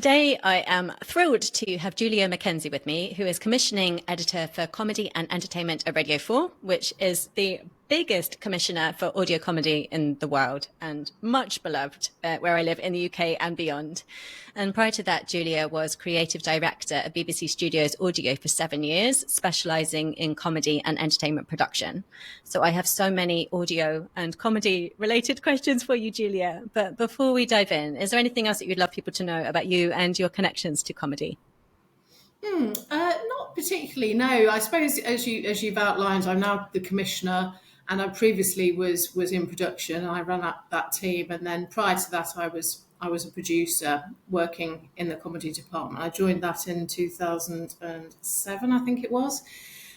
Today, I am thrilled to have Julia McKenzie with me, who is commissioning editor for comedy and entertainment at Radio 4, which is the biggest commissioner for audio comedy in the world and much beloved where I live in the UK and beyond. And prior to that, Julia was creative director at BBC Studios Audio for 7 years, specialising in comedy and entertainment production. So I have so many audio and comedy related questions for you, Julia. But before we dive in, is there anything else that you'd love people to know about you and your connections to comedy? Not particularly, no. I suppose as you've outlined, I'm now the commissioner, and I previously was in production. I ran that team, and then prior to that, I was a producer working in the comedy department. I joined that in 2007, I think it was,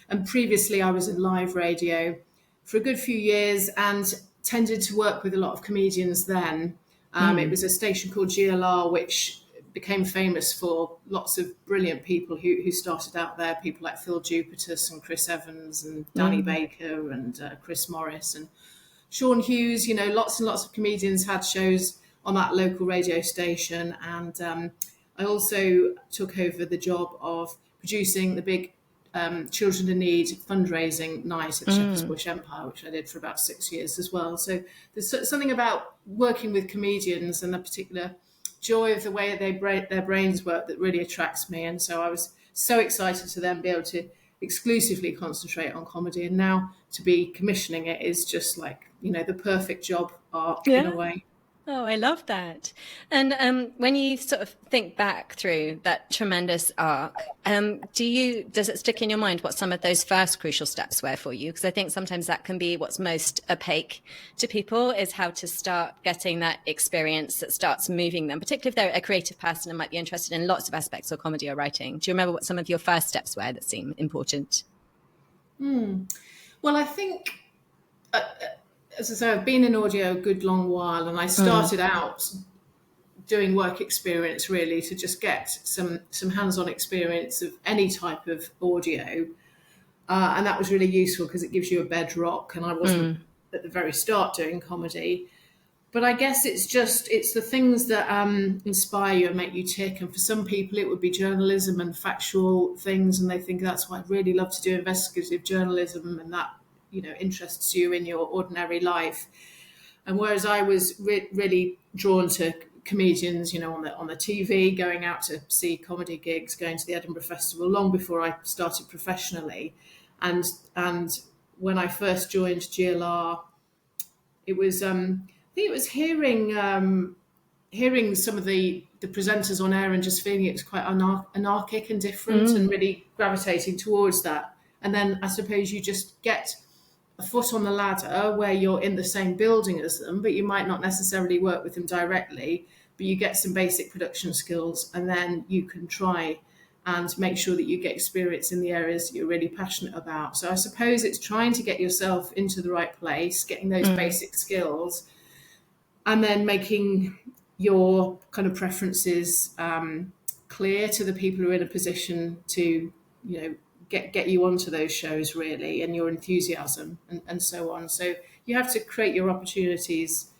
and previously I was in live radio for a good few years and tended to work with a lot of comedians then. It was a station called GLR, which became famous for lots of brilliant people who started out there, people like Phil Jupitus and Chris Evans and Danny Baker and Chris Morris and Sean Hughes. You know, lots and lots of comedians had shows on that local radio station. And I also took over the job of producing the big Children in Need fundraising night at Shepherd's Bush Empire, which I did for about 6 years as well. So there's something about working with comedians and the particular joy of the way their brains work that really attracts me. And so I was so excited to then be able to exclusively concentrate on comedy. And now to be commissioning it is just like, you know, the perfect job arc in a way. Oh, I love that. And when you sort of think back through that tremendous arc, does it stick in your mind what some of those first crucial steps were for you? Because I think sometimes that can be what's most opaque to people, is how to start getting that experience that starts moving them, particularly if they're a creative person and might be interested in lots of aspects of comedy or writing. Do you remember what some of your first steps were that seem important? Well, I think... as I say, I've been in audio a good long while, and I started out doing work experience really to just get some hands-on experience of any type of audio. And that was really useful because it gives you a bedrock, and I wasn't at the very start doing comedy. But I guess it's the things that inspire you and make you tick. And for some people, it would be journalism and factual things, and they think that's what I'd really love to do, investigative journalism, and that, you know, interests you in your ordinary life. And whereas I was really drawn to comedians, you know, on the TV, going out to see comedy gigs, going to the Edinburgh Festival long before I started professionally. And when I first joined GLR, it was I think it was hearing some of the presenters on air and just feeling it was quite anarchic and different, and really gravitating towards that. And then I suppose you just get a foot on the ladder where you're in the same building as them, but you might not necessarily work with them directly, but you get some basic production skills, and then you can try and make sure that you get experience in the areas that you're really passionate about. So I suppose it's trying to get yourself into the right place, getting those basic skills, and then making your kind of preferences clear to the people who are in a position to, you know, get you onto those shows really, and your enthusiasm and so on. So you have to create your opportunities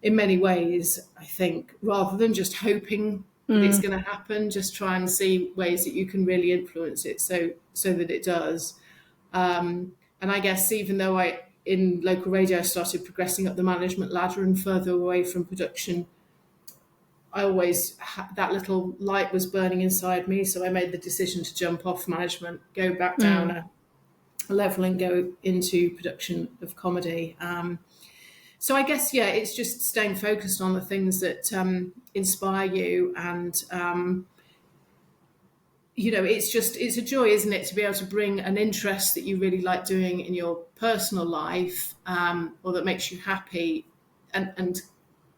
in many ways, I think, rather than just hoping that it's going to happen. Just try and see ways that you can really influence it so that it does. And I guess even though in local radio I started progressing up the management ladder and further away from production, I always that little light was burning inside me, so I made the decision to jump off management, go back down a level, and go into production of comedy. So I guess it's just staying focused on the things that inspire you, and you know, it's a joy, isn't it, to be able to bring an interest that you really like doing in your personal life, or that makes you happy, and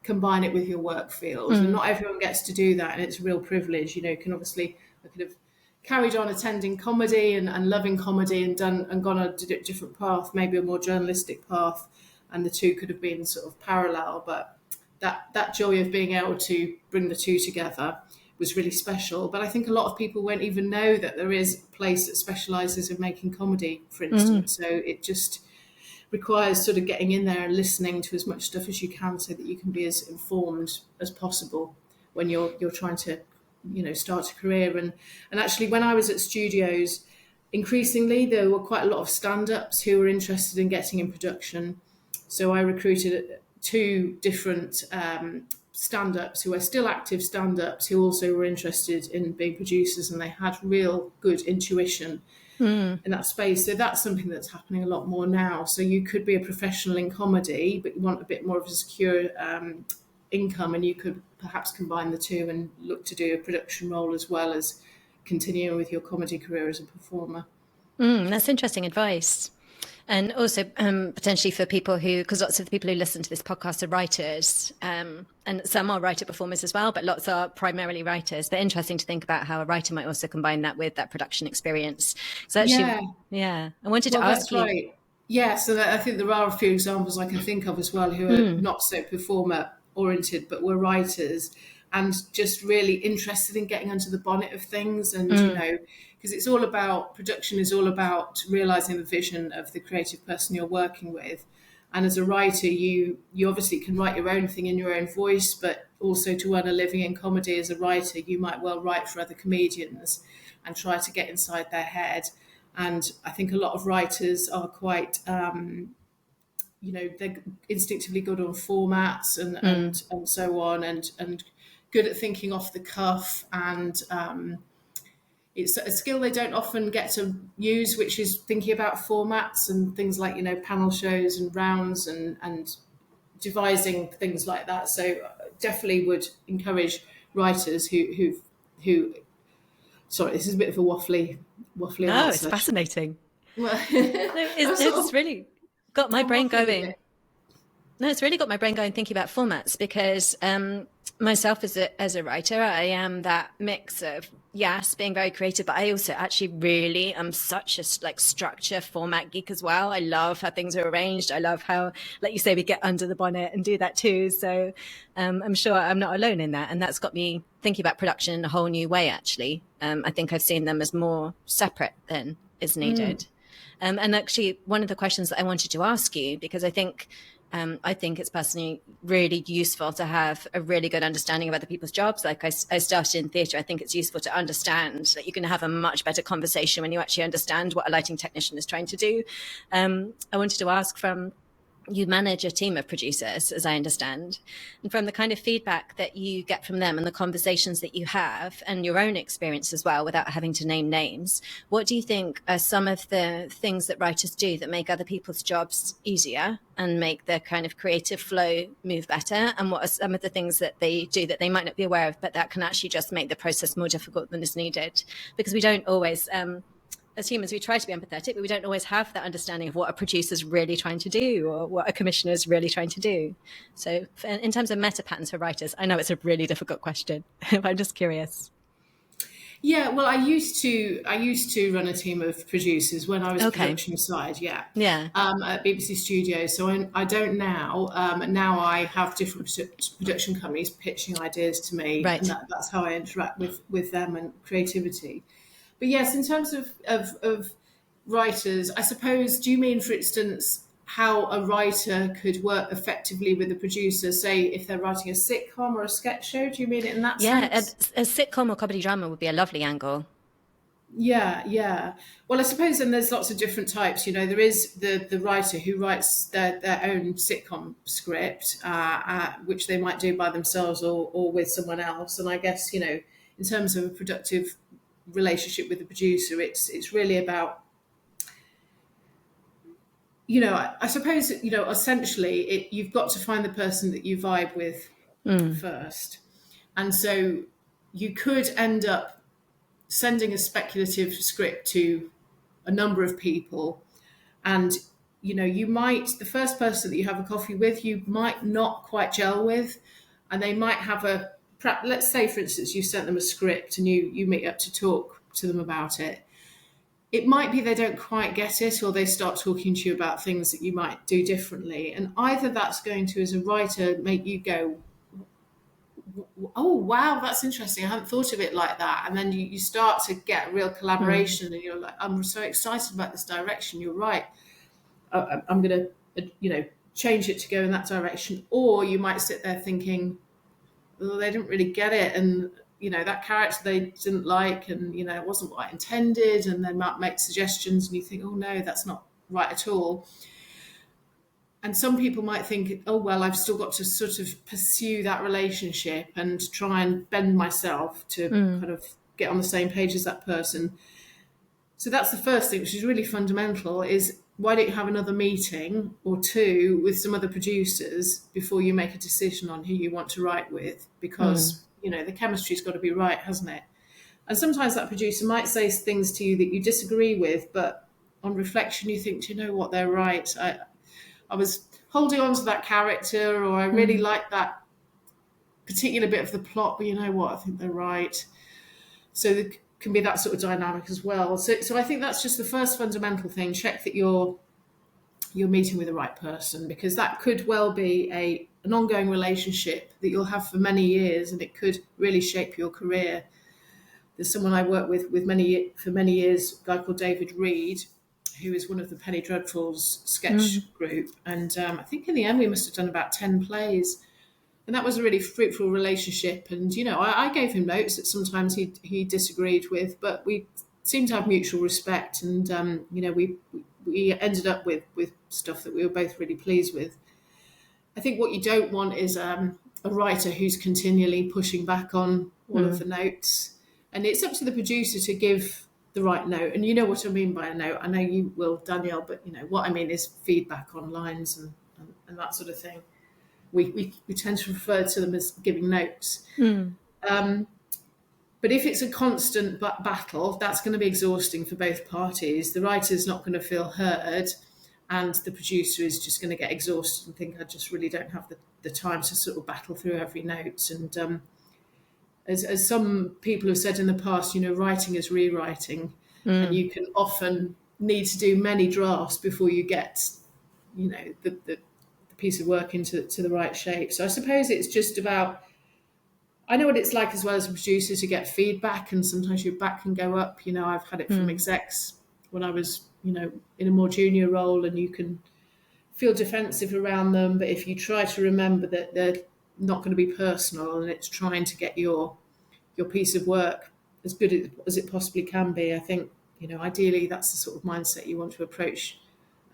combine it with your work field. And not everyone gets to do that, and it's a real privilege. You know, I could have carried on attending comedy and loving comedy and gone a different path, maybe a more journalistic path, and the two could have been sort of parallel. But that joy of being able to bring the two together was really special. But I think a lot of people won't even know that there is a place that specialises in making comedy, for instance. So it just requires sort of getting in there and listening to as much stuff as you can, so that you can be as informed as possible when you're trying to start a career. And actually, when I was at studios, increasingly there were quite a lot of stand-ups who were interested in getting in production. So I recruited two different stand-ups who are still active stand-ups who also were interested in being producers, and they had real good intuition in that space. So that's something that's happening a lot more now. So you could be a professional in comedy, but you want a bit more of a secure income, and you could perhaps combine the two and look to do a production role as well as continuing with your comedy career as a performer. That's interesting advice. And also potentially for people who, because lots of the people who listen to this podcast are writers, and some are writer performers as well, but lots are primarily writers. But interesting to think about how a writer might also combine that with that production experience. So actually, I wanted to ask you. Right. Yes, and I think there are a few examples I can think of as well who are not so performer oriented, but were writers and just really interested in getting under the bonnet of things. And, because it's all about, production is all about realizing the vision of the creative person you're working with. And as a writer, you obviously can write your own thing in your own voice, but also to earn a living in comedy as a writer, you might well write for other comedians and try to get inside their head. And I think a lot of writers are quite, they're instinctively good on formats and so on, and good at thinking off the cuff. And it's a skill they don't often get to use, which is thinking about formats and things like, panel shows and rounds and devising things like that. So definitely would encourage writers who sorry, this is a bit of a waffly No, answer. it's fascinating. Well, It's really got my brain going. No, it's really got my brain going thinking about formats, because myself as a writer, I am that mix of, yes, being very creative, but I also actually really am such a structure format geek as well. I love how things are arranged. I love how, like you say, we get under the bonnet and do that too. So I'm sure I'm not alone in that. And that's got me thinking about production in a whole new way, actually. I think I've seen them as more separate than is needed. And actually, one of the questions that I wanted to ask you, because I think it's personally really useful to have a really good understanding of other people's jobs. Like I started in theatre. I think it's useful to understand that you can have a much better conversation when you actually understand what a lighting technician is trying to do. I wanted to ask, from you manage a team of producers, as I understand, and from the kind of feedback that you get from them and the conversations that you have and your own experience as well, without having to name names, what do you think are some of the things that writers do that make other people's jobs easier and make their kind of creative flow move better? And what are some of the things that they do that they might not be aware of, but that can actually just make the process more difficult than is needed? Because we don't always... as humans, we try to be empathetic, but we don't always have that understanding of what a producer's really trying to do or what a commissioner is really trying to do. So in terms of meta patterns for writers, I know it's a really difficult question, but I'm just curious. Yeah, well, I used to run a team of producers when I was production side, at BBC Studios. So I don't now. Now I have different production companies pitching ideas to me, right. And that's how I interact with them and creativity. But yes, in terms of writers, I suppose, do you mean, for instance, how a writer could work effectively with a producer, say if they're writing a sitcom or a sketch show? Do you mean it in that sense? Yeah, a sitcom or comedy drama would be a lovely angle. Yeah. Well, I suppose, and there's lots of different types. There is the writer who writes their own sitcom script, which they might do by themselves or with someone else. And I guess, in terms of a productive relationship with the producer, it's really about, I suppose, essentially you've got to find the person that you vibe with first. And so you could end up sending a speculative script to a number of people, and you might, the first person that you have a coffee with, you might not quite gel with, and they might have let's say, for instance, you sent them a script and you meet up to talk to them about it. It might be they don't quite get it, or they start talking to you about things that you might do differently. And either that's going to, as a writer, make you go, oh, wow, that's interesting. I hadn't thought of it like that. And then you start to get real collaboration and you're like, I'm so excited about this direction. You're right. I'm going to, change it to go in that direction. Or you might sit there thinking, well, they didn't really get it. And, that character they didn't like, and it wasn't what I intended, and they might make suggestions and you think, oh no, that's not right at all. And some people might think, oh well, I've still got to sort of pursue that relationship and try and bend myself to kind of get on the same page as that person. So that's the first thing, which is really fundamental, is why don't you have another meeting or two with some other producers before you make a decision on who you want to write with? Because the chemistry's got to be right, hasn't it? And sometimes that producer might say things to you that you disagree with, but on reflection you think, do you know what, they're right. I was holding on to that character, or I really like that particular bit of the plot, but you know what, I think they're right. So there can be that sort of dynamic as well. So I think that's just the first fundamental thing. Check that you're meeting with the right person, because that could well be an ongoing relationship that you'll have for many years, and it could really shape your career. There's someone I worked with for many years, a guy called David Reed, who is one of the Penny Dreadfuls sketch group. And I think in the end we must have done about 10 plays. And that was a really fruitful relationship. And, I gave him notes that sometimes he disagreed with, but we seemed to have mutual respect. And, we ended up with stuff that we were both really pleased with. I think what you don't want is a writer who's continually pushing back on all of the notes. And it's up to the producer to give the right note. And you know what I mean by a note. I know you will, Danielle, but what I mean is feedback on lines and that sort of thing. We tend to refer to them as giving notes. But if it's a constant battle, that's going to be exhausting for both parties. The writer's not going to feel heard, and the producer is just going to get exhausted and think, I just really don't have the time to sort of battle through every note. And as some people have said in the past, writing is rewriting, and you can often need to do many drafts before you get, the piece of work into the right shape. So I suppose it's just about, I know what it's like as well as a producer to get feedback, and sometimes your back can go up. I've had it from execs when I was, in a more junior role, and you can feel defensive around them. But if you try to remember that they're not going to be personal, and it's trying to get your piece of work as good as it possibly can be, I think, ideally that's the sort of mindset you want to approach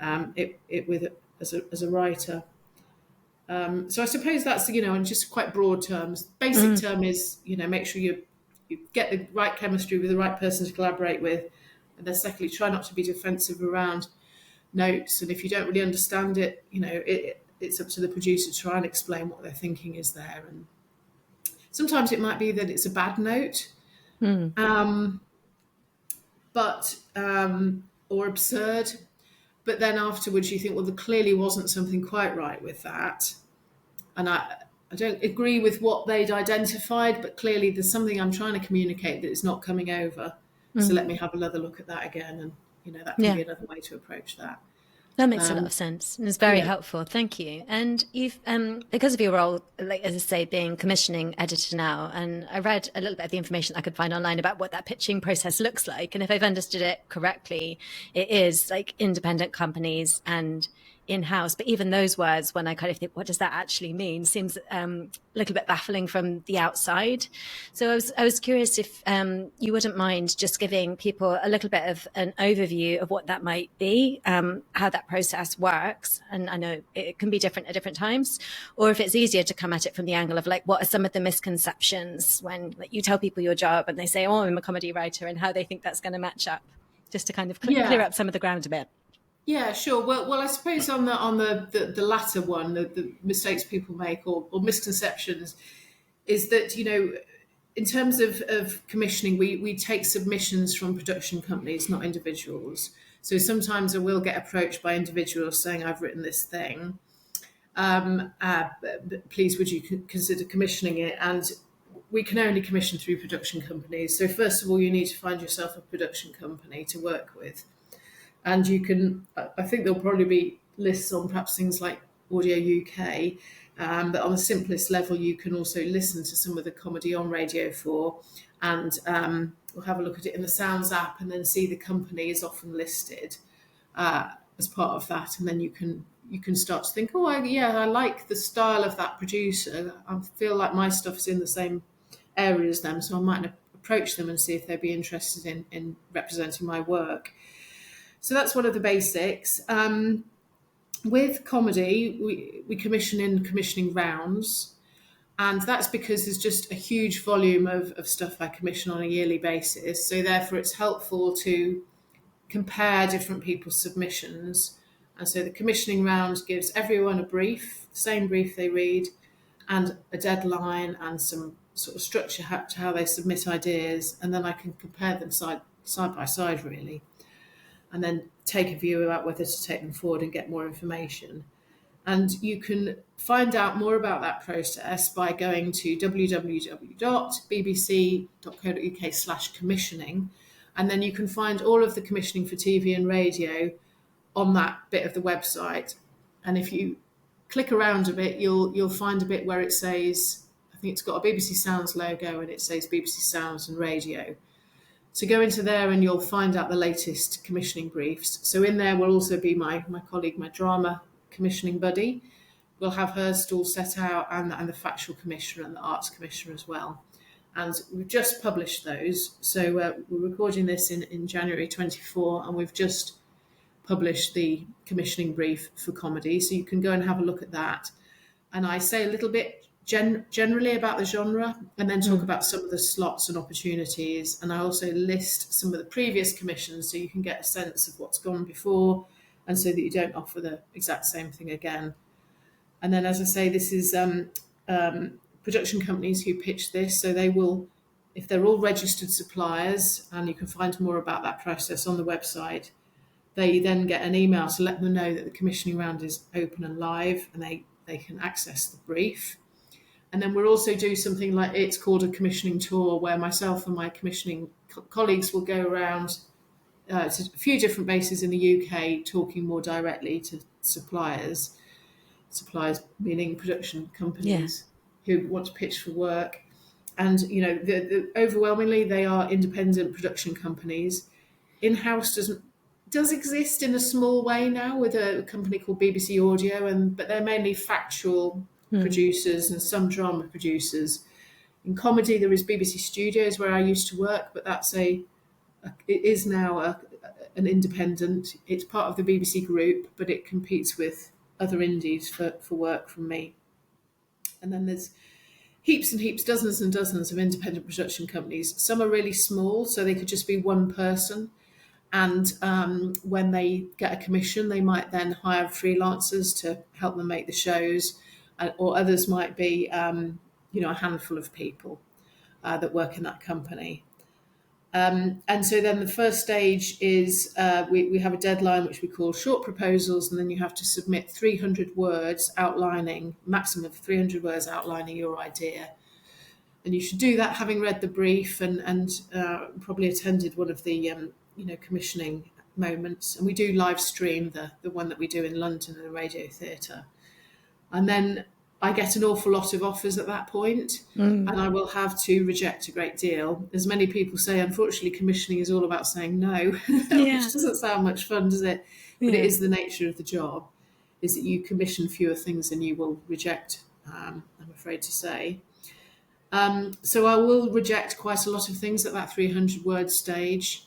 it with as a writer. So I suppose that's, in just quite broad terms. Basic term is, make sure you get the right chemistry with the right person to collaborate with. And then secondly, try not to be defensive around notes. And if you don't really understand it, it's up to the producer to try and explain what they're thinking is there. And sometimes it might be that it's a bad note, or absurd. But then afterwards you think, well, there clearly wasn't something quite right with that. And I don't agree with what they'd identified, but clearly there's something I'm trying to communicate that is not coming over. So let me have another look at that again. And, that can be another way to approach that. That makes a lot of sense, and it's very helpful. Thank you. And you've, because of your role, like as I say, being commissioning editor now, and I read a little bit of the information I could find online about what that pitching process looks like. And if I've understood it correctly, it is like independent companies and in-house. But even those words, when I kind of think, what does that actually mean, seems a little bit baffling from the outside. So I was curious if you wouldn't mind just giving people a little bit of an overview of what that might be, how that process works. And I know it can be different at different times, or if it's easier to come at it from the angle of like, what are some of the misconceptions when you tell people your job and they say, oh, I'm a comedy writer, and how they think that's going to match up, just to kind of clear up some of the ground a bit. Yeah, sure. Well, I suppose on the latter one, the mistakes people make or misconceptions, is that, in terms of commissioning, we take submissions from production companies, not individuals. So sometimes I will get approached by individuals saying, I've written this thing. Please, would you consider commissioning it? And we can only commission through production companies. So first of all, you need to find yourself a production company to work with. And you can, I think there'll probably be lists on perhaps things like Audio UK, but on the simplest level, you can also listen to some of the comedy on Radio 4, and we'll have a look at it in the Sounds app, and then see the company is often listed as part of that. And then you can start to think, I like the style of that producer. I feel like my stuff is in the same areas then, so I might approach them and see if they'd be interested in representing my work. So that's one of the basics. With comedy, we commission in commissioning rounds, and that's because there's just a huge volume of stuff I commission on a yearly basis. So therefore it's helpful to compare different people's submissions. And so the commissioning round gives everyone a brief, the same brief they read, and a deadline and some sort of structure to how they submit ideas. And then I can compare them side by side, really, and then take a view about whether to take them forward and get more information. And you can find out more about that process by going to www.bbc.co.uk/commissioning. And then you can find all of the commissioning for TV and radio on that bit of the website. And if you click around a bit, you'll find a bit where it says, I think it's got a BBC Sounds logo and it says BBC Sounds and Radio. So go into there and you'll find out the latest commissioning briefs. So in there will also be my colleague, my drama commissioning buddy. We'll have her stall set out, and the factual commissioner and the arts commissioner as well. And we've just published those. So we're recording this in January 24, and we've just published the commissioning brief for comedy. So you can go and have a look at that. And I say a little bit generally about the genre, and then talk about some of the slots and opportunities. And I also list some of the previous commissions so you can get a sense of what's gone before, and so that you don't offer the exact same thing again. And then, as I say, this is production companies who pitch this. So they will, if they're all registered suppliers, and you can find more about that process on the website, they then get an email to let them know that the commissioning round is open and live, and they can access the brief. And then we'll also do something like, it's called a commissioning tour, where myself and my commissioning colleagues will go around to a few different bases in the UK, talking more directly to suppliers meaning production companies who want to pitch for work. And, you know, overwhelmingly, they are independent production companies. In-house does exist in a small way now with a company called BBC Audio, but they're mainly factual producers and some drama producers. In comedy, there is BBC Studios, where I used to work, but it is now an independent. It's part of the BBC group, but it competes with other indies for work from me. And then there's heaps and heaps, dozens and dozens of independent production companies. Some are really small, so they could just be one person. And when they get a commission, they might then hire freelancers to help them make the shows, or others might be, a handful of people that work in that company. And so then the first stage is we have a deadline which we call short proposals, and then you have to submit 300 words maximum of 300 words outlining your idea. And you should do that having read the brief and probably attended one of the commissioning moments. And we do live stream the one that we do in London in the Radio Theatre. And then I get an awful lot of offers at that point, and I will have to reject a great deal. As many people say, unfortunately, commissioning is all about saying no, which doesn't sound much fun, does it? But it is the nature of the job, is that you commission fewer things than you will reject, I'm afraid to say. So I will reject quite a lot of things at that 300-word stage,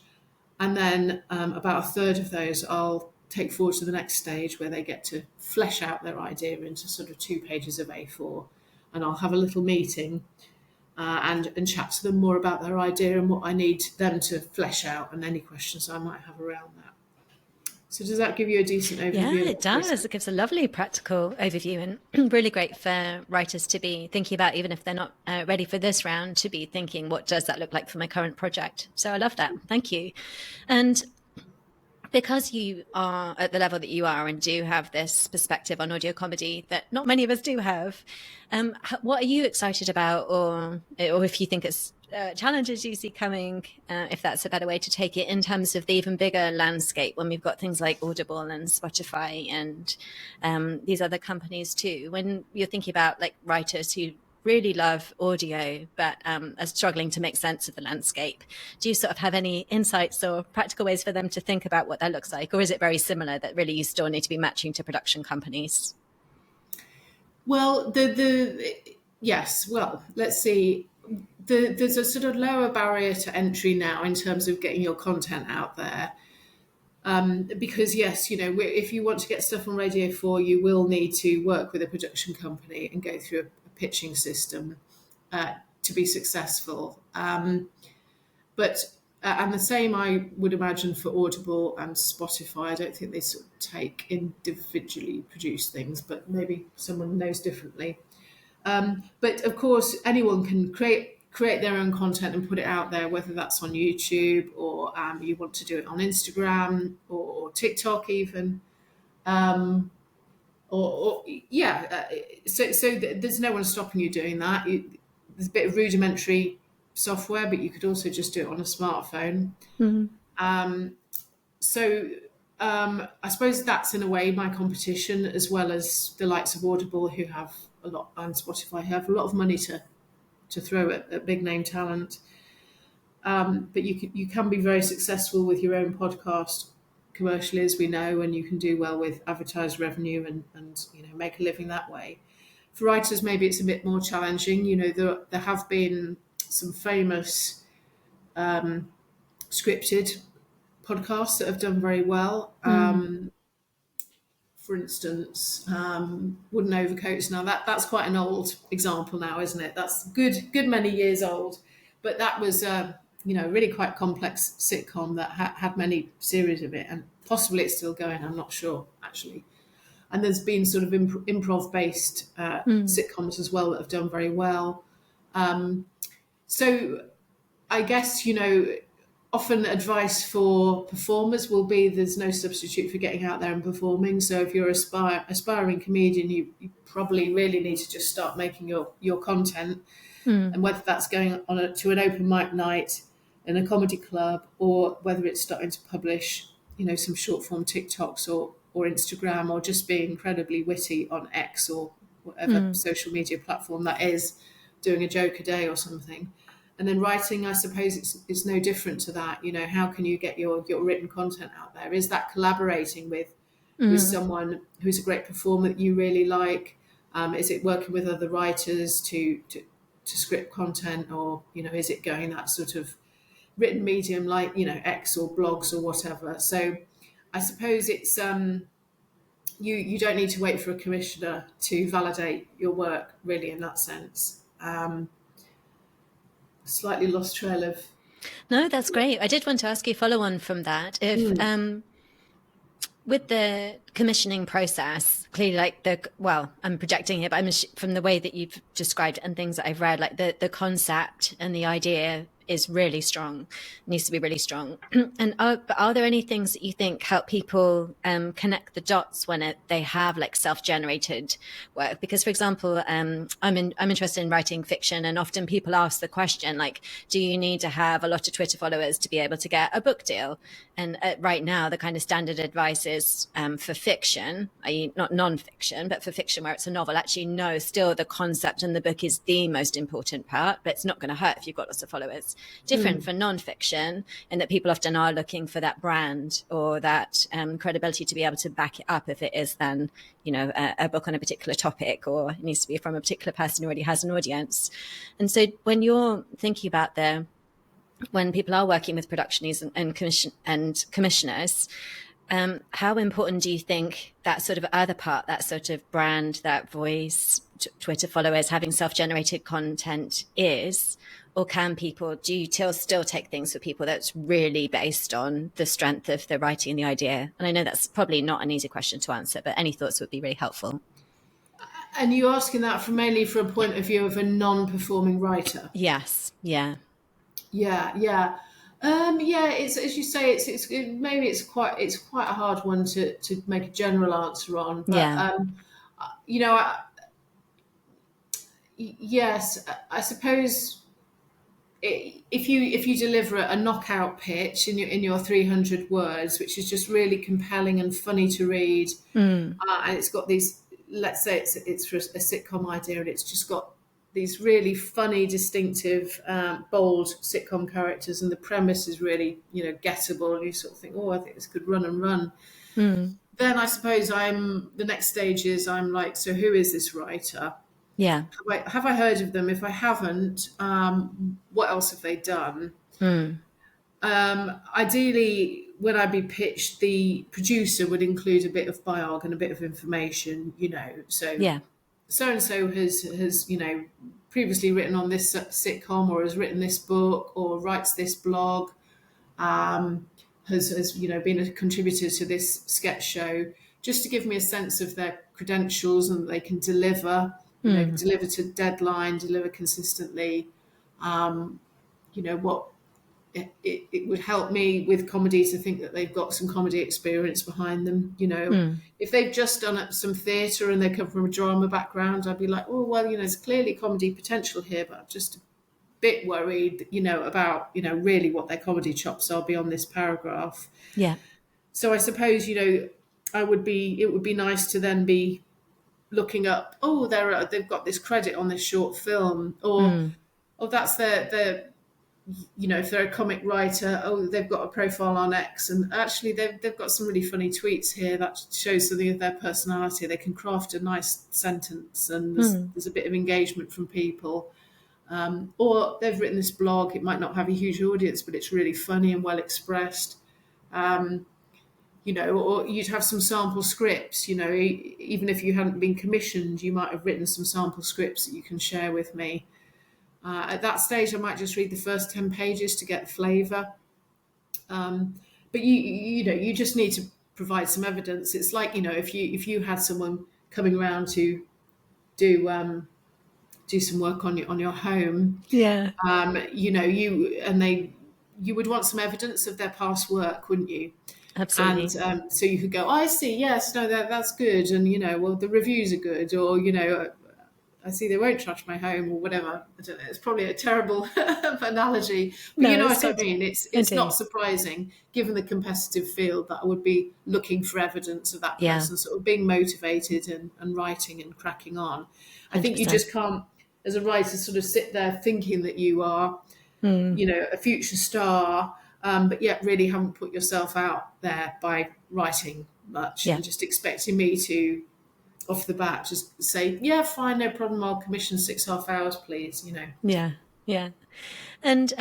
and then about a third of those I'll take forward to the next stage, where they get to flesh out their idea into sort of 2 pages of A4, and I'll have a little meeting and chat to them more about their idea and what I need them to flesh out, and any questions I might have around that. So does that give you a decent overview? Yeah, it does. It gives a lovely practical overview, and really great for writers to be thinking about, even if they're not ready for this round, to be thinking, what does that look like for my current project? So I love that. Thank you. And because you are at the level that you are and do have this perspective on audio comedy that not many of us do have, what are you excited about, or if you think it's challenges you see coming, if that's a better way to take it, in terms of the even bigger landscape, when we've got things like Audible and Spotify and these other companies too, when you're thinking about like writers who really love audio but are struggling to make sense of the landscape, do you sort of have any insights or practical ways for them to think about what that looks like, or is it very similar that really you still need to be matching to production companies? Well, yes. Well, let's see. there's a sort of lower barrier to entry now in terms of getting your content out there. Because yes, if you want to get stuff on Radio 4, you will need to work with a production company and go through a pitching system to be successful. But and the same I would imagine for Audible and Spotify. I don't think they sort of take individually produced things, but maybe someone knows differently. But of course, anyone can create their own content and put it out there, whether that's on YouTube or you want to do it on Instagram or TikTok even. So there's no one stopping you doing that. There's a bit of rudimentary software, but you could also just do it on a smartphone. I suppose that's in a way my competition, as well as the likes of Audible, who have a lot, and Spotify, who have a lot of money to throw at big name talent. But you can be very successful with your own podcast commercially, as we know, and you can do well with advertised revenue and make a living that way. For writers, maybe it's a bit more challenging. There have been some famous scripted podcasts that have done very well. For instance, Wooden Overcoats. Now that's quite an old example now, isn't it? That's good many years old. But that was really quite complex sitcom that had many series of it, and possibly it's still going. I'm not sure actually. And there's been sort of improv-based sitcoms as well that have done very well. So I guess, often advice for performers will be there's no substitute for getting out there and performing. So if you're an aspiring comedian, you probably really need to just start making your content. And whether that's going on to an open mic night in a comedy club, or whether it's starting to publish, some short form TikToks or Instagram, or just being incredibly witty on X or whatever social media platform that is, doing a joke a day or something. And then writing, I suppose it's no different to that. How can you get your written content out there? Is that collaborating with someone who's a great performer that you really like? Is it working with other writers to script content, or is it going that sort of written medium like X or blogs or whatever? So I suppose it's you don't need to wait for a commissioner to validate your work, really, in that sense. Slightly lost trail of. No, that's great. I did want to ask you a follow on from that. If with the commissioning process, clearly, I'm projecting here, but from the way that you've described and things that I've read, like the concept and the idea is really strong, needs to be really strong. And are there any things that you think help people connect the dots when they have like self-generated work? Because, for example, I'm interested in writing fiction, and often people ask the question, like, do you need to have a lot of Twitter followers to be able to get a book deal? And right now, the kind of standard advice is for fiction, i.e. not non-fiction, but for fiction where it's a novel, actually, no, still the concept and the book is the most important part, but it's not going to hurt if you've got lots of followers. Different for non-fiction, in that people often are looking for that brand or that credibility to be able to back it up if it is then, a book on a particular topic, or it needs to be from a particular person who already has an audience. And so when you're thinking about when people are working with productionists and commissioners, how important do you think that sort of other part, that sort of brand, that voice, Twitter followers, having self-generated content is? Or do you still take things for people that's really based on the strength of the writing and the idea? And I know that's probably not an easy question to answer, but any thoughts would be really helpful. And you're asking that mainly from a point of view of a non-performing writer? Yes. Yeah. Yeah. It's, as you say, it's quite a hard one to make a general answer on. But, yes, I suppose if you deliver a knockout pitch in your 300 words, which is just really compelling and funny to read, and it's got these, let's say it's for a sitcom idea, and it's just got these really funny, distinctive, bold sitcom characters, and the premise is really, gettable, and you sort of think, I think this could run and run. Then I suppose the next stage is I'm like, so who is this writer? Yeah. Have I heard of them? If I haven't, what else have they done? Mm. Ideally, when I'd be pitched, the producer would include a bit of biog and a bit of information, so Yeah. so and so has previously written on this sitcom, or has written this book, or writes this blog, um, has been a contributor to this sketch show, just to give me a sense of their credentials and that they can deliver, Mm. deliver to deadline, deliver consistently. What it would help me with comedy to think that they've got some comedy experience behind them. Mm. If they've just done some theatre and they come from a drama background, I'd be like, oh well, there's clearly comedy potential here, but I'm just a bit worried, about really what their comedy chops are beyond this paragraph. Yeah. So I suppose it would be nice to then be looking up, oh, they've got this credit on this short film, or Mm. oh, that's their if they're a comic writer, oh, they've got a profile on X, and actually they've got some really funny tweets here that shows something of their personality. They can craft a nice sentence, and Mm. there's a bit of engagement from people. Or they've written this blog. It might not have a huge audience, but it's really funny and well expressed. Or you'd have some sample scripts. Even if you hadn't been commissioned, you might have written some sample scripts that you can share with me. At that stage, I might just read the first 10 pages to get flavour. But you just need to provide some evidence. It's like, if you had someone coming around to do some work on your home, Yeah. you would want some evidence of their past work, wouldn't you? Absolutely. And so you could go, oh, I see, yes, no, that's good, and well, the reviews are good, or I see they won't trash my home, or whatever. I don't know. It's probably a terrible analogy, but No, you know it's what I good. mean. I It's do. not surprising, given the competitive field, that I would be looking for evidence of that Yeah. person sort of being motivated and writing and cracking on. I think you 100%. just can't, as a writer, sort of sit there thinking that you are, a future star, but yet really haven't put yourself out there by writing much, Yeah. and just expecting me to, off the bat, just say, yeah, fine, no problem, I'll commission 6.5 hours, please. Yeah. Yeah. And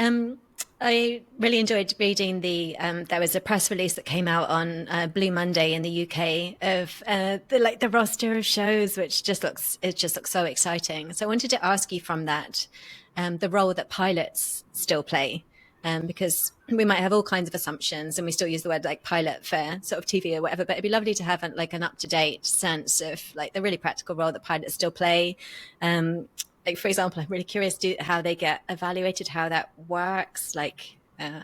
I really enjoyed reading there was a press release that came out on Blue Monday in the UK of the roster of shows, which just looks so exciting. So I wanted to ask you from that, the role that pilots still play. Because we might have all kinds of assumptions, and we still use the word like pilot for sort of TV or whatever, but it'd be lovely to have an up-to-date sense of like the really practical role that pilots still play. Like, for example, I'm really curious how they get evaluated, how that works. Like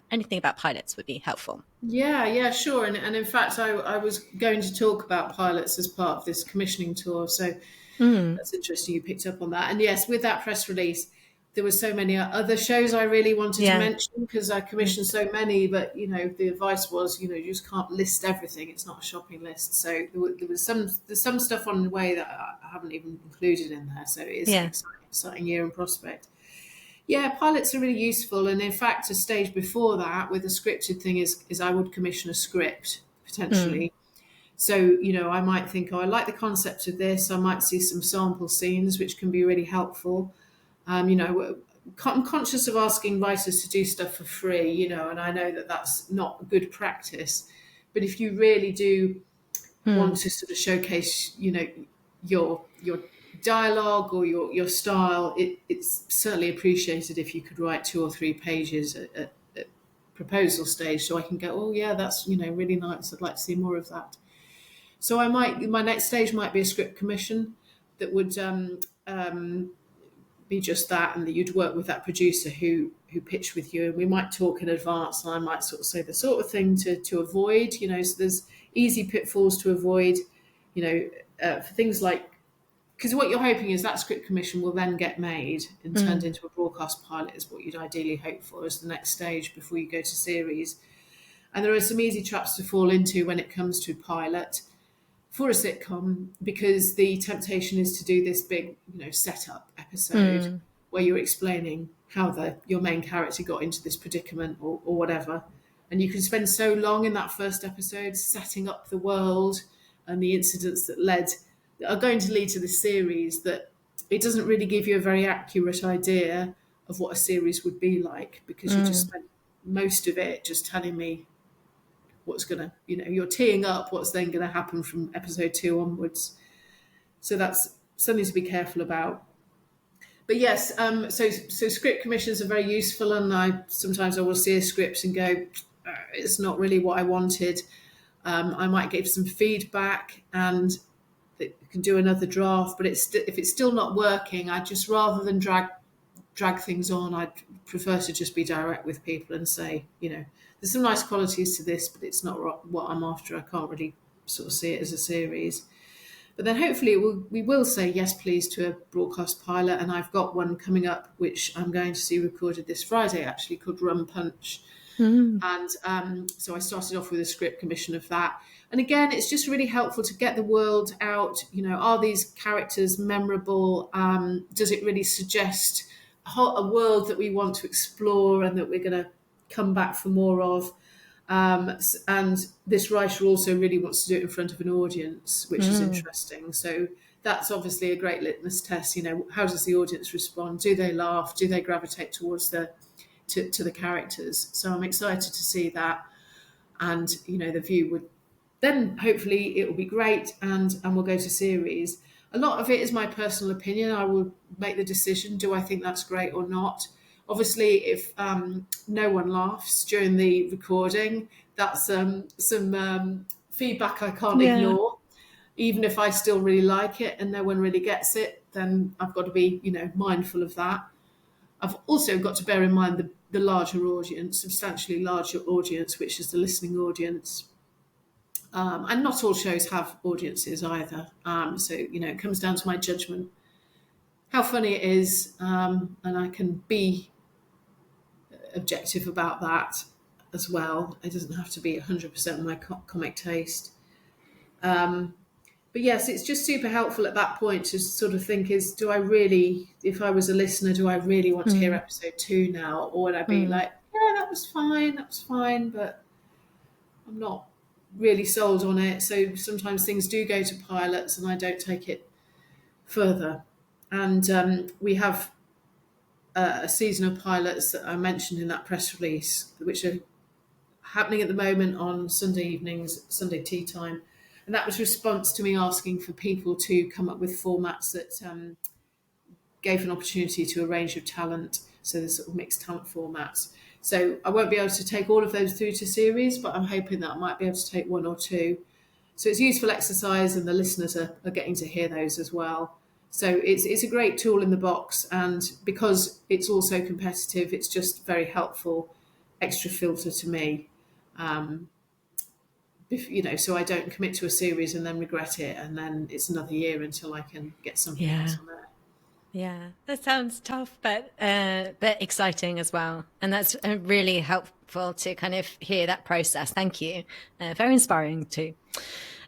anything about pilots would be helpful. Yeah, sure. And in fact, I was going to talk about pilots as part of this commissioning tour, so that's interesting you picked up on that. And yes, with that press release, there were so many other shows I really wanted to mention, because I commissioned so many, but the advice was, you just can't list everything. It's not a shopping list. So there's some stuff on the way that I haven't even included in there. So it is an exciting year in prospect. Yeah, pilots are really useful. And in fact, a stage before that with a scripted thing is I would commission a script potentially. So, I might think, oh, I like the concept of this. I might see some sample scenes, which can be really helpful. I'm conscious of asking writers to do stuff for free, and I know that that's not good practice. But if you really do want to sort of showcase, your dialogue or your style, it's certainly appreciated if you could write 2 or 3 pages at proposal stage, so I can go, oh yeah, that's really nice. I'd like to see more of that. So my next stage might be a script commission that would be just that, and that you'd work with that producer who pitched with you, and we might talk in advance, and I might sort of say the sort of thing to avoid, so there's easy pitfalls to avoid, for things like, because what you're hoping is that script commission will then get made and turned into a broadcast pilot, is what you'd ideally hope for as the next stage before you go to series. And there are some easy traps to fall into when it comes to pilot for a sitcom, because the temptation is to do this big, setup episode where you're explaining how your main character got into this predicament or whatever. And you can spend so long in that first episode setting up the world and the incidents that are going to lead to this series, that it doesn't really give you a very accurate idea of what a series would be like, because you just spent most of it just telling me what's going to, you're teeing up what's then going to happen from episode 2 onwards. So that's something to be careful about. But yes, so script commissions are very useful, and sometimes I will see a script and go, it's not really what I wanted. I might give some feedback and can do another draft, but if it's still not working, I just, rather than drag things on, I'd prefer to just be direct with people and say, there's some nice qualities to this, but it's not what I'm after. I can't really sort of see it as a series. But then hopefully we will say yes, please, to a broadcast pilot. And I've got one coming up, which I'm going to see recorded this Friday, actually, called Rum Punch. And so I started off with a script commission of that. And again, it's just really helpful to get the world out. Are these characters memorable? Does it really suggest a world that we want to explore and that we're going to come back for more of? And this writer also really wants to do it in front of an audience, which is interesting. So that's obviously a great litmus test. How does the audience respond? Do they laugh? Do they gravitate towards to the characters? So I'm excited to see that. And, the view would then, hopefully it will be great, and we'll go to series. A lot of it is my personal opinion. I will make the decision. Do I think that's great or not? Obviously, if no one laughs during the recording, that's some feedback I can't ignore. Even if I still really like it and no one really gets it, then I've got to be, mindful of that. I've also got to bear in mind the larger audience, substantially larger audience, which is the listening audience. And not all shows have audiences either. So, it comes down to my judgment, how funny it is, and I can be objective about that as well. It doesn't have to be 100% my comic taste. But yes, it's just super helpful at that point to sort of think, do I really, if I was a listener, do I really want to hear episode 2 now? Or would I be like, yeah, that was fine, but I'm not really sold on it. So sometimes things do go to pilots and I don't take it further. And we have a season of pilots that I mentioned in that press release, which are happening at the moment on Sunday evenings, Sunday tea time. And that was response to me asking for people to come up with formats that gave an opportunity to a range of talent. So there's sort of mixed talent formats. So I won't be able to take all of those through to series, but I'm hoping that I might be able to take 1 or 2. So it's useful exercise, and the listeners are getting to hear those as well. So it's a great tool in the box, and because it's also competitive, it's just very helpful extra filter to me. So I don't commit to a series and then regret it, and then it's another year until I can get something else on there. Yeah, that sounds tough, but exciting as well. And that's really helpful to kind of hear that process. Thank you. Very inspiring too.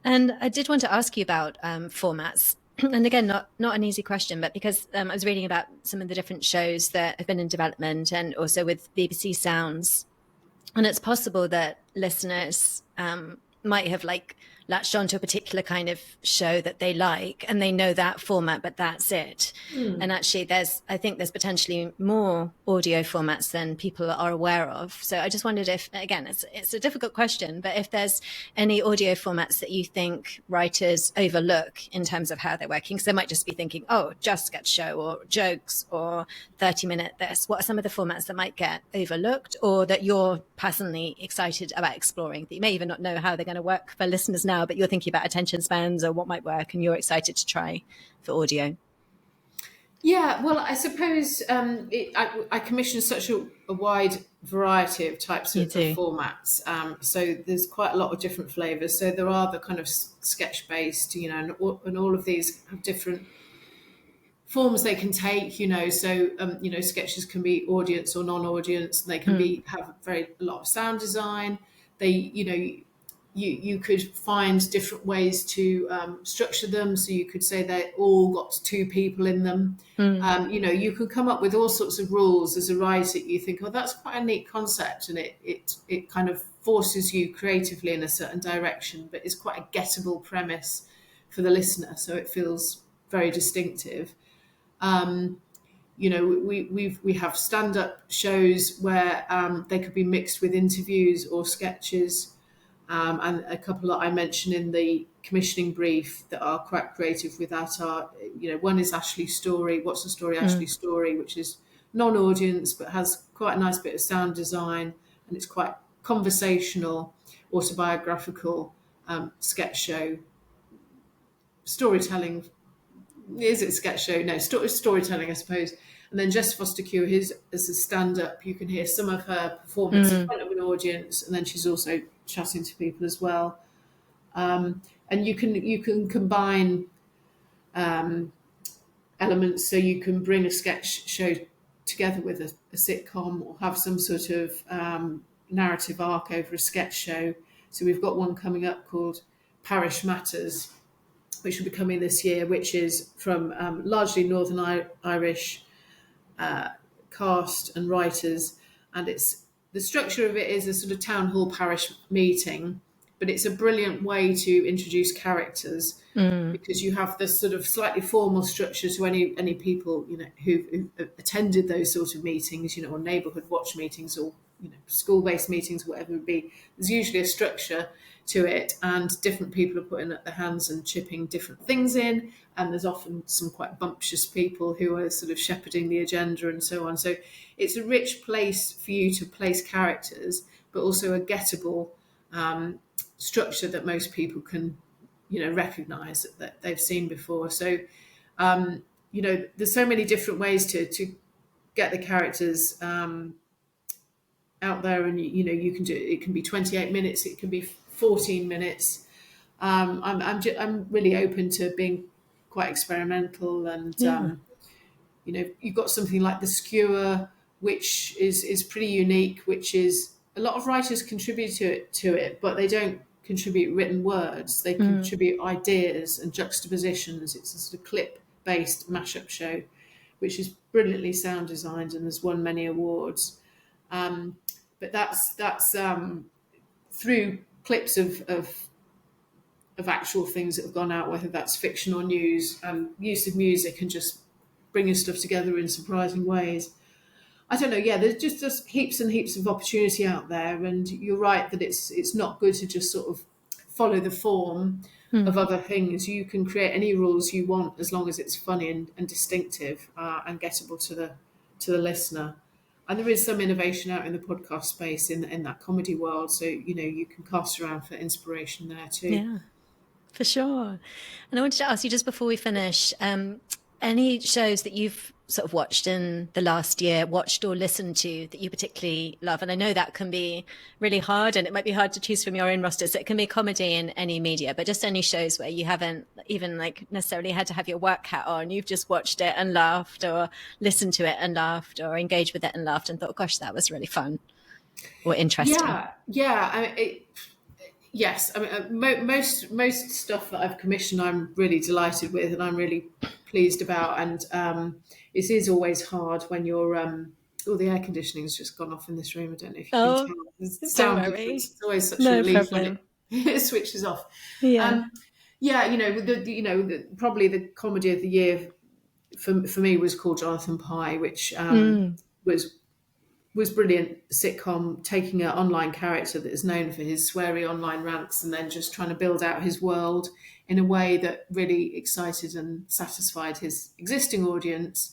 And I did want to ask you about formats. And again, not an easy question, but because I was reading about some of the different shows that have been in development, and also with BBC Sounds. And it's possible that listeners might have latched onto a particular kind of show that they like, and they know that format, but that's it. And actually I think there's potentially more audio formats than people are aware of. So I just wondered if, again, it's a difficult question, but if there's any audio formats that you think writers overlook in terms of how they're working. So they might just be thinking, just sketch show or jokes or 30-minute this. What are some of the formats that might get overlooked, or that you're personally excited about exploring, that you may even not know how they're going to work for listeners now, but you're thinking about attention spans or what might work, and you're excited to try for audio? Yeah, well, I suppose I commission such a wide variety of types of formats. So there's quite a lot of different flavours. So there are the kind of sketch-based, and all of these have different forms they can take, So, sketches can be audience or non-audience. They can have a lot of sound design. They, you could find different ways to structure them. So you could say they all got 2 people in them. You could come up with all sorts of rules as a writer. You think, that's quite a neat concept, and it kind of forces you creatively in a certain direction, but it's quite a gettable premise for the listener. So it feels very distinctive. We have stand-up shows where they could be mixed with interviews or sketches, and a couple that I mentioned in the commissioning brief that are quite creative with that are, one is Ashley's story. What's the story? Ashley's story, which is non-audience but has quite a nice bit of sound design, and it's quite conversational, autobiographical sketch show. Storytelling, is it a sketch show? No, storytelling, I suppose. And then Jess Foster Cure, as a stand-up, you can hear some of her performance in front of an audience, and then she's also chatting to people as well. And you can combine elements, so you can bring a sketch show together with a sitcom, or have some sort of narrative arc over a sketch show. So we've got one coming up called Parish Matters, which will be coming this year, which is from largely Northern Irish cast and writers, and the structure of it is a sort of town hall parish meeting, but it's a brilliant way to introduce characters, because you have this sort of slightly formal structure to any people who've attended those sort of meetings, or neighbourhood watch meetings, or school-based meetings, whatever it would be. There's usually a structure to it, and different people are putting up their hands and chipping different things in, and there's often some quite bumptious people who are sort of shepherding the agenda and so on. So it's a rich place for you to place characters, but also a gettable structure that most people can recognise that they've seen before. So there's so many different ways to get the characters out there, and you can do it can be 28 minutes, it can be 14 minutes. I'm really open to being quite experimental, and you've got something like The Skewer, which is pretty unique, which is a lot of writers contribute to it, but they don't contribute written words. They contribute ideas and juxtapositions. It's a sort of clip-based mashup show, which is brilliantly sound designed and has won many awards. But that's through clips of actual things that have gone out, whether that's fiction or news, use of music, and just bringing stuff together in surprising ways. I don't know. Yeah, there's just heaps and heaps of opportunity out there, and you're right that it's not good to just sort of follow the form of other things. You can create any rules you want as long as it's funny and distinctive and gettable to the listener. And there is some innovation out in the podcast space in that comedy world, so you can cast around for inspiration there too. Yeah, for sure. And I wanted to ask you, just before we finish, any shows that you've sort of watched in the last year, watched or listened to, that you particularly love? And I know that can be really hard, and it might be hard to choose from your own roster. So it can be comedy in any media, but just any shows where you haven't even necessarily had to have your work hat on. You've just watched it and laughed, or listened to it and laughed, or engaged with it and laughed and thought, gosh, that was really fun or interesting. Yeah. Yes. I mean, most stuff that I've commissioned, I'm really delighted with, and I'm really pleased about. And it is always hard when you're the air conditioning's just gone off in this room. I don't know if you can tell. It's always such a relief when it switches off. Yeah. Probably the comedy of the year for me was called Jonathan Pye, which was brilliant sitcom, taking an online character that is known for his sweary online rants and then just trying to build out his world in a way that really excited and satisfied his existing audience,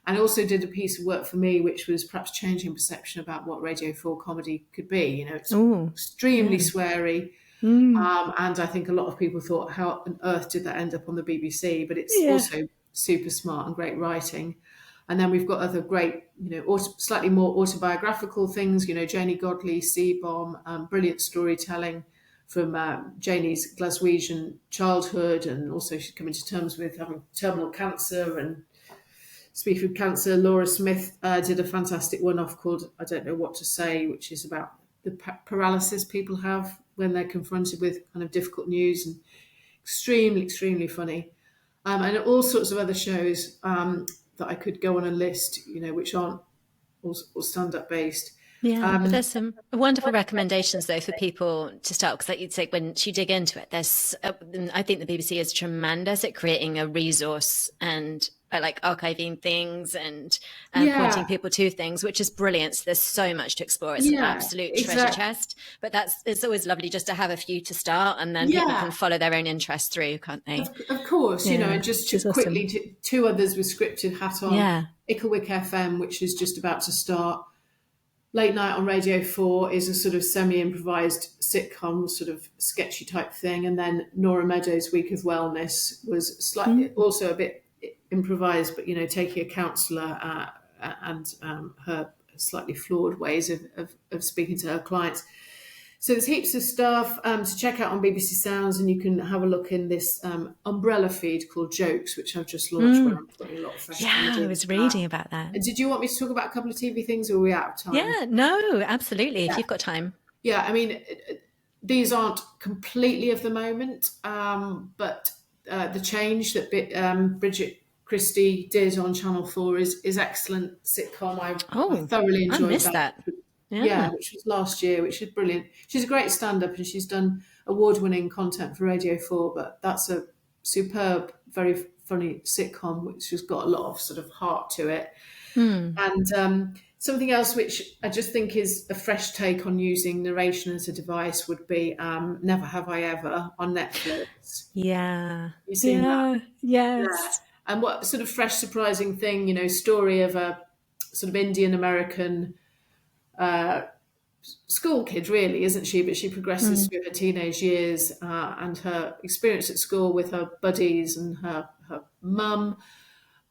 and also did a piece of work for me which was perhaps changing perception about what Radio 4 comedy could be. It's extremely sweary, and I think a lot of people thought, how on earth did that end up on the BBC? But it's also super smart and great writing. And then we've got other great, slightly more autobiographical things, Janie Godley, C-Bomb, brilliant storytelling from Janie's Glaswegian childhood, and also she's coming to terms with having terminal cancer. And speaking of cancer, Laura Smith did a fantastic one-off called I Don't Know What to Say, which is about the paralysis people have when they're confronted with kind of difficult news, and extremely, extremely funny. And all sorts of other shows that I could go on a list, which aren't all stand-up based. Yeah, but there's some wonderful recommendations though for people to start, because like you'd say, once you dig into it, I think the BBC is tremendous at creating a resource and like archiving things and pointing Yeah, people to things, which is brilliant. So there's so much to explore. It's an yeah, absolute treasure exactly. chest. But it's always lovely just to have a few to start, and then people Yeah, can follow their own interest through, can't they? of course, Yeah, and just which is quickly, awesome. two others with scripted hat on. Yeah. Icklewick FM, which is just about to start. Late Night on Radio 4 is a sort of semi-improvised sitcom, sort of sketchy type thing. And then Nora Meadows' Week of Wellness was slightly also a bit improvised, but, taking a counsellor and her slightly flawed ways of speaking to her clients. So there's heaps of stuff to check out on BBC Sounds, and you can have a look in this umbrella feed called Jokes, which I've just launched, where I'm putting a lot of fresh Yeah, I comedy. was reading about that. Did you want me to talk about a couple of TV things, or are we out of time? Yeah, no, absolutely. If you've got time. Yeah, I mean, these aren't completely of the moment, but the change that Bridget Christie did on Channel 4 is excellent sitcom. I thoroughly I enjoyed missed that. Yeah, which was last year, which is brilliant. She's a great stand-up, and she's done award-winning content for Radio 4, but that's a superb, very funny sitcom, which has got a lot of sort of heart to it. And something else which I just think is a fresh take on using narration as a device would be Never Have I Ever on Netflix. Yeah. You've seen that? Yes. Yeah. And what sort of fresh, surprising thing, story of a sort of Indian American school kid, really, isn't she? But she progresses through her teenage years and her experience at school with her buddies and her mum,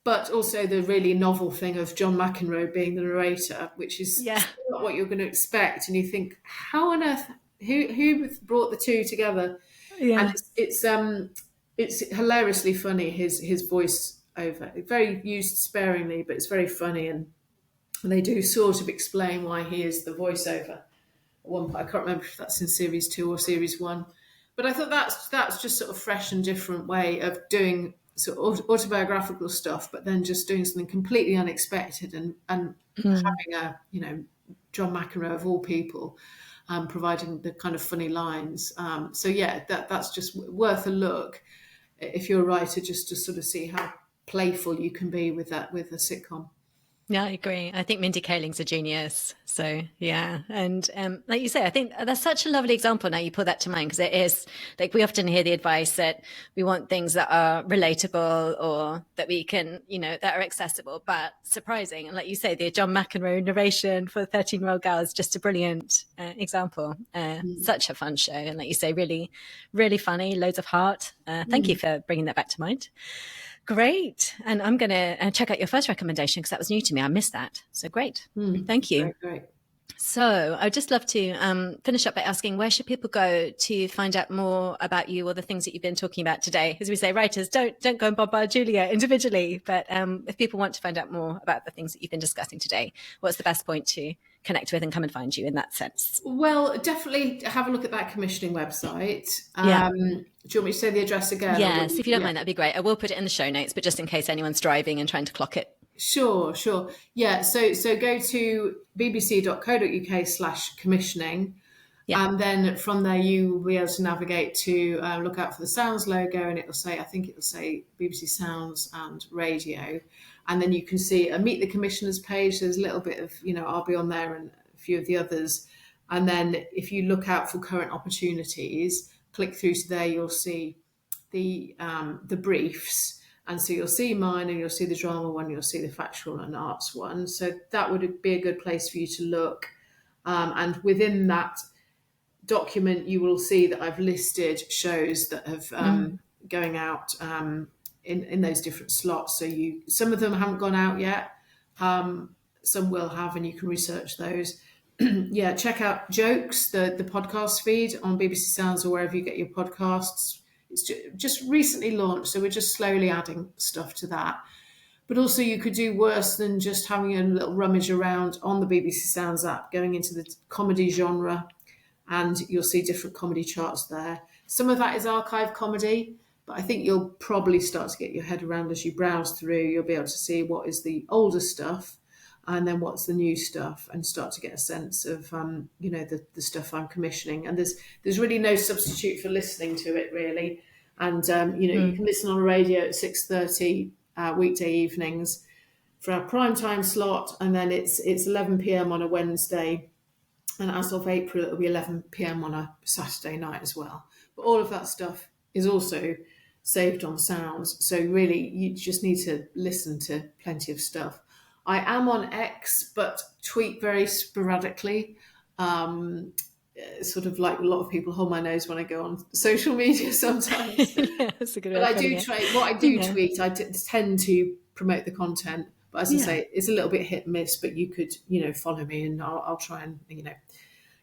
but also the really novel thing of John McEnroe being the narrator, which is not what you're going to expect. And you think, how on earth, who brought the two together? Yeah. And it's hilariously funny, his voice over. Very used sparingly, but it's very funny, and they do sort of explain why he is the voiceover. At one point, I can't remember if that's in series 2 or series 1, but I thought that's just sort of fresh and different way of doing sort of autobiographical stuff, but then just doing something completely unexpected and having a John McEnroe of all people providing the kind of funny lines. So yeah, that's just worth a look if you're a writer, just to sort of see how playful you can be with a sitcom. Yeah, I agree. I think Mindy Kaling's a genius. So yeah. And like you say, I think that's such a lovely example. Now you put that to mind, because it is like, we often hear the advice that we want things that are relatable or that we can, that are accessible, but surprising. And like you say, the John McEnroe narration for 13-year-old girl is just a brilliant example. Such a fun show. And like you say, really, really funny, loads of heart. Thank you for bringing that back to mind. Great. And I'm going to check out your first recommendation, because that was new to me. I missed that. So great. Thank you. Great. So I'd just love to finish up by asking, where should people go to find out more about you or the things that you've been talking about today? As we say, writers, don't go and bombard Julia individually. But if people want to find out more about the things that you've been discussing today, what's the best point to connect with and come and find you in that sense? Well, definitely have a look at that commissioning website. Do you want me to say the address again? Yes, if you don't mind, that'd be great. I will put it in the show notes, but just in case anyone's driving and trying to clock it. Sure. Yeah, so go to bbc.co.uk/commissioning. Yeah. And then from there, you will be able to navigate to look out for the Sounds logo, and I think it'll say BBC Sounds and Radio. And then you can see a Meet the Commissioners page. There's a little bit of, I'll be on there and a few of the others. And then if you look out for current opportunities, click through to there, you'll see the briefs. And so you'll see mine, and you'll see the drama one, you'll see the factual and arts one. So that would be a good place for you to look. And within that document, you will see that I've listed shows that have going out in those different slots. So some of them haven't gone out yet. Some will have, and you can research those. Yeah, check out Jokes, the podcast feed on BBC Sounds or wherever you get your podcasts. It's just recently launched, so we're just slowly adding stuff to that. But also you could do worse than just having a little rummage around on the BBC Sounds app, going into the comedy genre, and you'll see different comedy charts there. Some of that is archive comedy, but I think you'll probably start to get your head around as you browse through. You'll be able to see what is the older stuff and then what's the new stuff, and start to get a sense of, the stuff I'm commissioning. And there's really no substitute for listening to it, really. And, you can listen on a radio at 6:30 weekday evenings for our prime time slot, and then it's 11 p.m. on a Wednesday, and as of April it'll be 11 p.m. on a Saturday night as well. But all of that stuff is also saved on Sounds, so really you just need to listen to plenty of stuff. I am on X, but tweet very sporadically. Sort of like a lot of people hold my nose when I go on social media sometimes. Yeah, that's a good way But of putting it. what I do tweet, I tend to promote the content. But as I say, it's a little bit hit and miss, but you could, follow me, and I'll try and,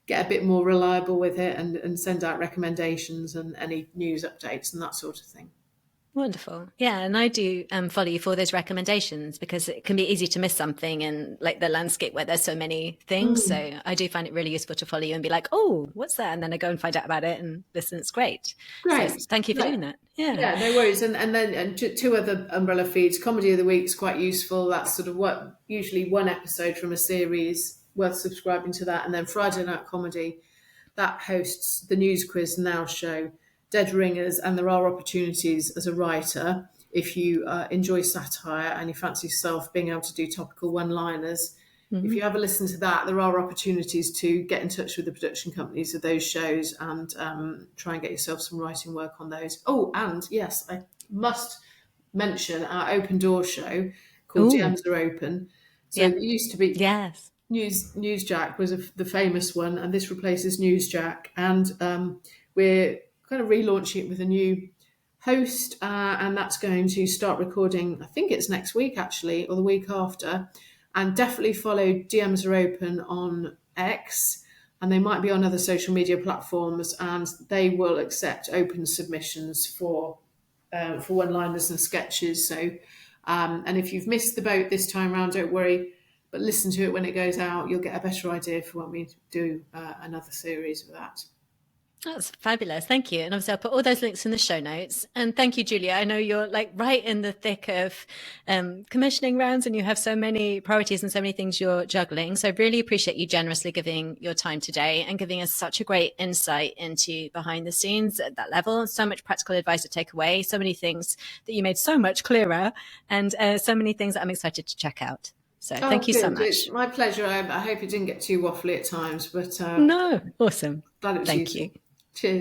get a bit more reliable with it, and send out recommendations and any news updates and that sort of thing. Wonderful. Yeah, and I do follow you for those recommendations, because it can be easy to miss something in like the landscape where there's so many things. So I do find it really useful to follow you and be like, oh, what's that? And then I go and find out about it and listen. It's great. Great. So thank you for doing that. Yeah, no worries. And then two other umbrella feeds. Comedy of the Week is quite useful. That's sort of usually one episode from a series, worth subscribing to that. And then Friday Night Comedy, that hosts the News Quiz Now show, Dead Ringers, and there are opportunities as a writer if you enjoy satire and you fancy yourself being able to do topical one-liners. If you have a listen to that, there are opportunities to get in touch with the production companies of those shows and try and get yourself some writing work on those. Oh, and yes, I must mention our open door show called DMs Are Open. So it used to be Newsjack was the famous one, and this replaces Newsjack, and we're kind of relaunching it with a new host, and that's going to start recording, I think it's next week actually, or the week after. And definitely follow DMs Are Open on X, and they might be on other social media platforms, and they will accept open submissions for one-liners and sketches. So, and if you've missed the boat this time around, don't worry, but listen to it when it goes out. You'll get a better idea for when we do another series of that. That's fabulous. Thank you. And obviously I'll put all those links in the show notes. And thank you, Julia. I know you're like right in the thick of commissioning rounds, and you have so many priorities and so many things you're juggling. So I really appreciate you generously giving your time today and giving us such a great insight into behind the scenes at that level. So much practical advice to take away, so many things that you made so much clearer, and so many things that I'm excited to check out. So thank you so much. It's my pleasure. I hope it didn't get too waffly at times, but no, awesome. Glad it was thank useful. you. Cheers.